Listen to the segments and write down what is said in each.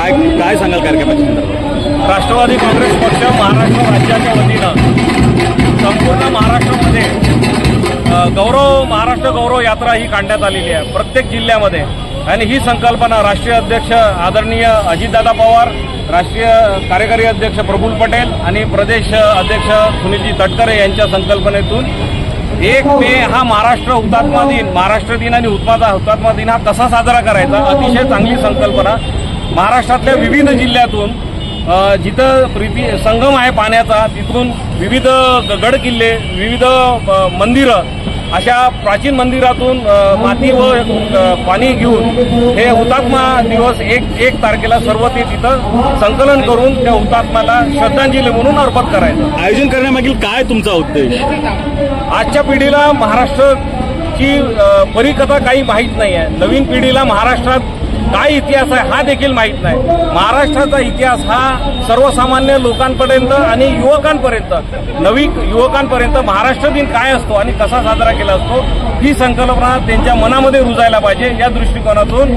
काय सांगाल कार्यक्रमाच्या संदर्भात? राष्ट्रवादी काँग्रेस पक्ष महाराष्ट्र राज्याच्या वतीनं संपूर्ण महाराष्ट्रामध्ये महाराष्ट्र गौरव यात्रा ही काढण्यात आलेली आहे प्रत्येक जिल्ह्यामध्ये। आणि ही संकल्पना राष्ट्रीय अध्यक्ष आदरणीय अजितदादा पवार, राष्ट्रीय कार्यकारी अध्यक्ष प्रफुल्ल पटेल आणि प्रदेश अध्यक्ष सुनीलजी तटकरे यांच्या संकल्पनेतून 1 मे हा महाराष्ट्र हुतात्मा दिन, महाराष्ट्र दिन आणि हुतात्मा दिन हा कसा साजरा करायचा, अतिशय चांगली संकल्पना। महाराष्ट्रातल्या विविध जिल्ह्यातून जिथं संगम आहे पाण्याचा, तिथून विविध गड किल्ले, विविध मंदिरं, अशा प्राचीन मंदिरातून माती व पाणी घेऊन हे हुतात्मा दिवस 1 तारखेला सर्व ते तिथं संकलन करून त्या हुतात्म्याला श्रद्धांजली म्हणून अर्पण करायचं। आयोजन करण्यामागील काय तुमचा उद्देश? आजच्या पिढीला महाराष्ट्राची परिकथा काही माहीत नाही आहे। नवीन पिढीला महाराष्ट्रात काय इतिहास आहे हा देखील माहीत नाही। महाराष्ट्राचा इतिहास हा सर्वसामान्य लोकांपर्यंत आणि नवीन युवकांपर्यंत महाराष्ट्र दिन काय असतो आणि कसा साजरा केला असतो ही संकल्पना त्यांच्या मनामध्ये रुजायला पाहिजे। या दृष्टिकोनातून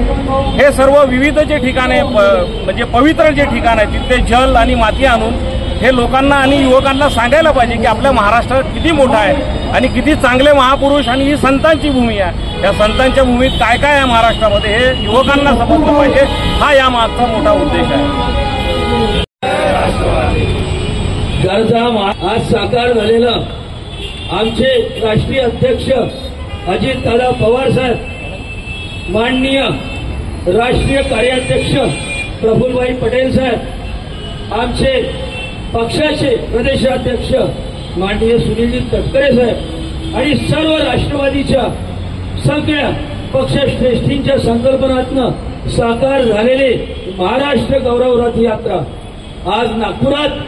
हे सर्व विविध जे ठिकाणे म्हणजे पवित्र जे ठिकाण आहे तिथे जल आणि माती आणून हे लोकांना आणि युवकांना सांगायला पाहिजे की आपल्या महाराष्ट्र किती मोठा आहे आणि किती चांगले महापुरुष आणि ही संतांची भूमी आहे। या संतांच्या भूमीत काय काय आहे महाराष्ट्रामध्ये हे युवकांना समजलं पाहिजे, हा या मागचा मोठा उद्देश आहे। आज साकार झालेलं आमचे राष्ट्रीय अध्यक्ष अजितदादा पवार साहेब, माननीय राष्ट्रीय कार्याध्यक्ष प्रफुल्लभाई पटेल साहेब, आमचे पक्षाचे प्रदेशाध्यक्ष माननीय सुनीलजी तटकरे साहेब आणि सर्व राष्ट्रवादीच्या सगळ्या पक्षश्रेष्ठींच्या संकल्पनातनं साकार झालेले महाराष्ट्र गौरव रथ यात्रा आज नागपुरात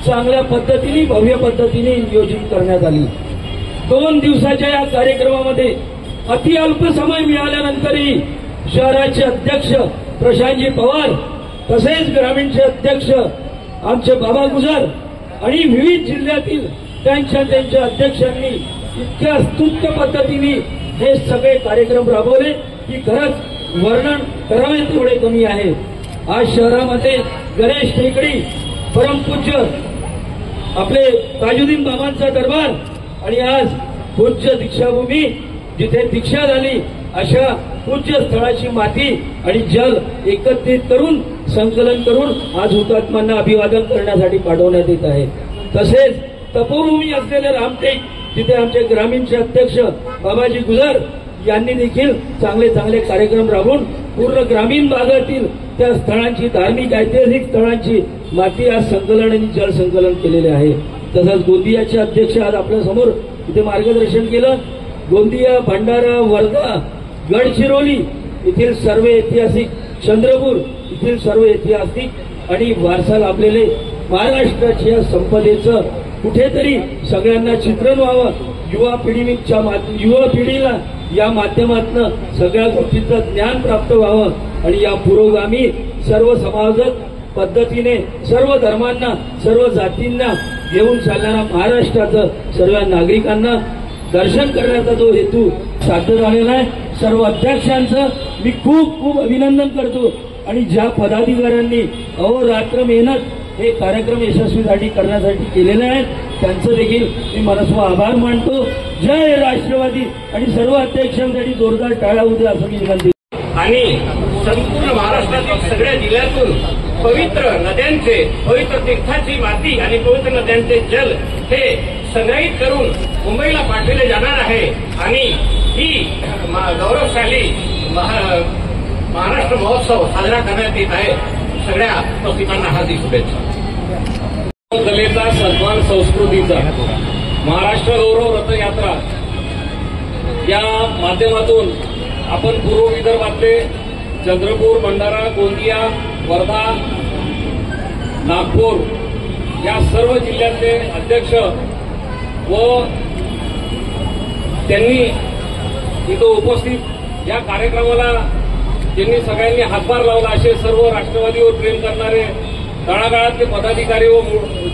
चांगल्या पद्धतीने भव्य पद्धतीने नियोजित करण्यात आली। 2 दिवसाच्या या कार्यक्रमामध्ये अतिअल्प समय मिळाल्यानंतरही शहराचे अध्यक्ष प्रशांतजी पवार तसेच ग्रामीणचे अध्यक्ष आमचे बाबा गुजर आणि विविध जिल्ह्यातील त्यांच्या अध्यक्षांनी इतक्या स्तुत्य पद्धतीने हे सगळे कार्यक्रम राबवले की खरंच वर्णन करावे तेवढे कमी आहे। आज शहरामध्ये गणेश टेकडी, परमपूज्य आपले ताजुद्दीन बाबांचा दरबार आणि आज पूज्य दीक्षाभूमी जिथे दीक्षा झाली अशा पूज्य स्थळाची माती आणि जल एकत्रित करून संकलन करून आज हुतात्म्यांना अभिवादन करण्यासाठी पाठवण्यात येत आहे। तसेच तपोभूमी असलेले रामटेक जिथे आमचे ग्रामीणचे अध्यक्ष बाबाजी गुजर यांनी देखील चांगले कार्यक्रम राबवून पूर्ण ग्रामीण भागातील त्या स्थळांची, धार्मिक ऐतिहासिक स्थळांची माती आज संकलन आणि जल संकलन केलेले आहे। तसंच गोंदियाचे अध्यक्ष आज आपल्या समोर इथे मार्गदर्शन केलं। गोंदिया, भंडारा, वर्धा, गडचिरोली येथील सर्व ऐतिहासिक, चंद्रपूर येथील सर्व ऐतिहासिक आणि वारसा लाभलेले महाराष्ट्राच्या संपदेचं कुठेतरी सगळ्यांना चित्रण व्हावं, युवा पिढीला या माध्यमातून सगळ्या गोष्टींचं ज्ञान प्राप्त व्हावं आणि या पुरोगामी सर्व समाजक पद्धतीने सर्व धर्मांना, सर्व जातींना घेऊन चालणारा महाराष्ट्राचं सर्व नागरिकांना दर्शन करण्याचा जो हेतू साध्य झालेला आहे, सर्व अध्यक्षांचं मी खूप अभिनंदन करतो आणि ज्या पदाधिकाऱ्यांनी अहोरात्र मेहनत हे कार्यक्रम यशस्वीसाठी करण्यासाठी केलेले आहेत त्यांचं देखील मी मनस्व आभार मानतो। जय राष्ट्रवादी आणि सर्व अध्यक्षांसाठी जोरदार टाळ्या होऊ असं मी विनंती। आणि संपूर्ण महाराष्ट्रातील सगळ्या जिल्ह्यातून पवित्र नद्यांचे, पवित्र तीर्थाची माती आणि पवित्र नद्यांचे जल हे संग्रहित करून मुंबईला पाठविले जाणार आहे आणि ही गौरवशाली महाराष्ट्र महोत्सव साजरा करण्यात येत आहे। सगळ्या उपस्थितांना हार्दिक शुभेच्छा। कलेचा, सन्मान, संस्कृतीचा महाराष्ट्र गौरव रथयात्रा या माध्यमातून आपण पूर्व विदर्भातले चंद्रपूर, भंडारा, गोंदिया, वर्धा, नागपूर या सर्व जिल्ह्यातले अध्यक्ष व त्यांनी इथं उपस्थित या कार्यक्रमाला ज्यांनी सगळ्यांनी हातभार लावला असे सर्व राष्ट्रवादीवर प्रेम करणारे तळागाळातले पदाधिकारी व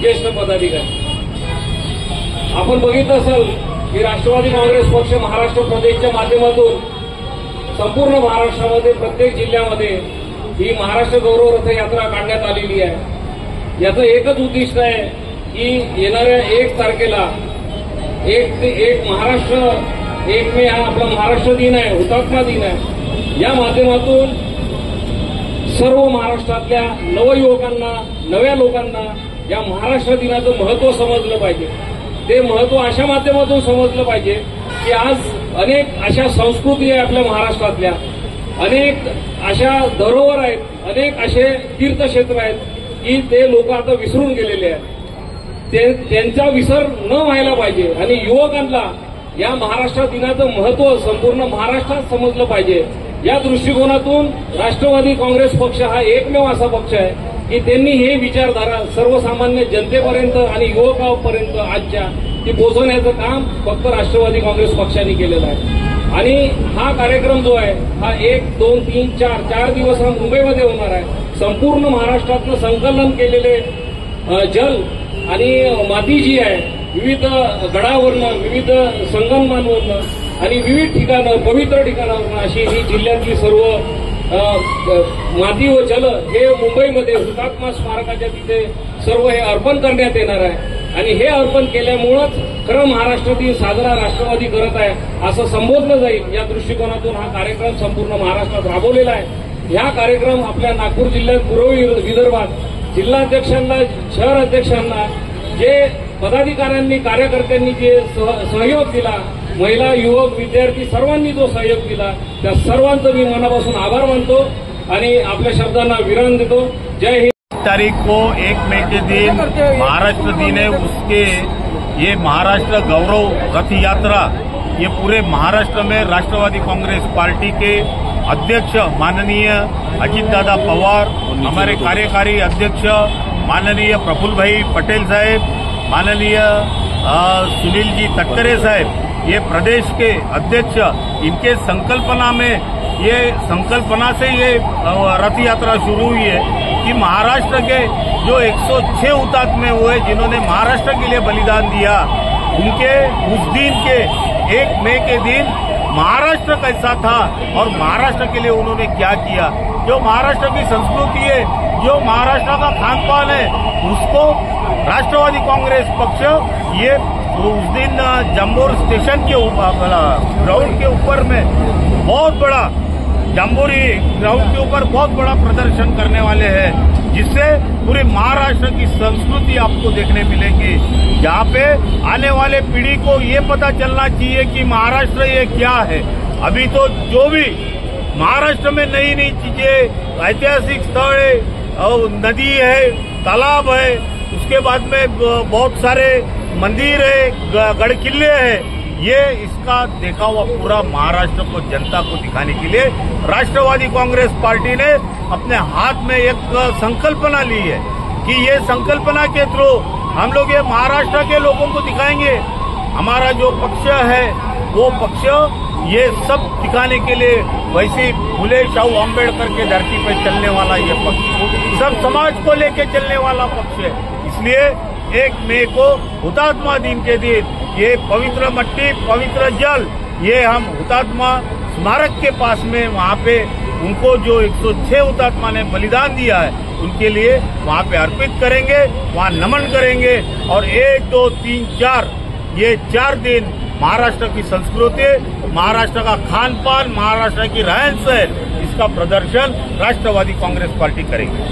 ज्येष्ठ पदाधिकारी। आपण बघितलं असेल की राष्ट्रवादी काँग्रेस पक्ष महाराष्ट्र प्रदेशच्या माध्यमातून संपूर्ण महाराष्ट्रामध्ये प्रत्येक जिल्ह्यामध्ये ही महाराष्ट्र गौरव रथ यात्रा काढण्यात आलेली आहे। याचं एकच उद्दिष्ट आहे की येणाऱ्या 1 तारखेला 1 ते 1 महाराष्ट्र 1 मे हा आपला महाराष्ट्र दिन आहे, हुतात्मा दिन आहे। या माध्यमातून सर्व महाराष्ट्रातल्या नवयुवकांना, नव्या लोकांना या महाराष्ट्र दिनाचं महत्त्व समजलं पाहिजे। ते महत्त्व अशा माध्यमातून समजलं पाहिजे की आज अनेक अशा संस्कृती आहे आपल्या महाराष्ट्रातल्या, अनेक अशा धरोहर आहेत, अनेक असे तीर्थक्षेत्र आहेत की ते लोक आता विसरून गेलेले आहेत। त्यांचा विसर न व्हायला पाहिजे आणि युवकांना या महाराष्ट्र दिनाचं महत्त्व संपूर्ण महाराष्ट्रात समजलं पाहिजे। या दृष्टिकोनातून राष्ट्रवादी काँग्रेस पक्ष हा एकमेव असा पक्ष आहे की त्यांनी हे विचारधारा सर्वसामान्य जनतेपर्यंत आणि युवकांपर्यंत आजच्या ती पोहोचवण्याचं काम फक्त राष्ट्रवादी काँग्रेस पक्षाने केलेलं आहे। आणि हा कार्यक्रम जो आहे हा 1, 2, 3, 4 दिवस हा मुंबईमध्ये होणार आहे। संपूर्ण महाराष्ट्रातनं संकलन केलेले जल आणि माती जी आहे विविध गडावरनं, विविध संगमांवरनं आणि विविध ठिकाणं, पवित्र ठिकाणावरनं अशी ही जिल्ह्यातली सर्व माती व जल हे मुंबईमध्ये हुतात्मा स्मारकाच्या तिथे सर्व हे अर्पण करण्यात येणार आहे। आणि हे अर्पण केल्यामुळंच खरं महाराष्ट्र दिन साजरा राष्ट्रवादी करत आहे असं संबोधलं जाईल। या दृष्टिकोनातून हा कार्यक्रम संपूर्ण महाराष्ट्रात राबवलेला आहे। हा कार्यक्रम आपल्या नागपूर जिल्ह्यात, पूर्व विदर्भात जिल्हाध्यक्षांना, शहर अध्यक्षांना, जे पदाधिकाऱ्यांनी, कार्यकर्त्यांनी जे सहयोग दिला, महिला, युवक, विद्यार्थी सर्वांनी जो सहयोग दिला, त्या सर्वांचं मी मनापासून आभार मानतो आणि आपल्या शब्दांना विराम देतो। जय हिंद। तारीख को 1 मई के दिन महाराष्ट्र दिन है, उसके ये महाराष्ट्र गौरव रथ यात्रा ये पूरे महाराष्ट्र में राष्ट्रवादी कांग्रेस पार्टी के अध्यक्ष माननीय अजीत दादा पवार, हमारे कार्यकारी अध्यक्ष माननीय प्रफुल्ल भाई पटेल साहब, माननीय सुनील जी तटकरे साहब, ये प्रदेश के अध्यक्ष, इनके संकल्पना से ये रथ यात्रा शुरू हुई है कि महाराष्ट्र के जो 106 हुतात्मे हुए जिन्होंने महाराष्ट्र के लिए बलिदान दिया, उनके उस दिन के 1 मई के दिन महाराष्ट्र कैसा था और महाराष्ट्र के लिए उन्होंने क्या किया, जो महाराष्ट्र की संस्कृति है, जो महाराष्ट्र का खान पान है, उसको राष्ट्रवादी कांग्रेस पक्ष ये उस दिन जम्बोर स्टेशन के ग्राउंड के ऊपर में बहुत बड़ा जम्बोरी ग्राउंड के ऊपर बहुत बड़ा प्रदर्शन करने वाले हैं, जिससे पूरे महाराष्ट्र की संस्कृति आपको देखने मिलेगी। जहाँ पे आने वाले पीढ़ी को ये पता चलना चाहिए कि महाराष्ट्र ये क्या है। अभी तो जो भी महाराष्ट्र में नई नई चीजें, ऐतिहासिक स्थल है, नदी है, तालाब है, उसके बाद में बहुत सारे मंदिर है, गढ़ किले है, ये इसका देखा हुआ पूरा महाराष्ट्र को, जनता को दिखाने के लिए राष्ट्रवादी कांग्रेस पार्टी ने अपने हाथ में एक संकल्पना ली है कि ये संकल्पना के थ्रू हम लोग ये महाराष्ट्र के लोगों को दिखाएंगे। हमारा जो पक्ष है वो पक्ष ये सब दिखाने के लिए, वैसे फुले शाहू अम्बेडकर के धरती पर चलने वाला ये पक्ष, सब समाज को लेके चलने वाला पक्ष है। इसलिए 1 मई को हुतात्मा दिन के दिन ये पवित्र मट्टी, पवित्र जल, ये हम हुतात्मा स्मारक के पास में वहाँ पे उनको जो 106 हुतात्मा ने बलिदान दिया है उनके लिए वहाँ पे अर्पित करेंगे, वहाँ नमन करेंगे। और 1, 2, 3, 4 ये 4 दिन महाराष्ट्र की संस्कृति, महाराष्ट्र का खान पान, महाराष्ट्र की रहन सहन, इसका प्रदर्शन राष्ट्रवादी कांग्रेस पार्टी करेगी।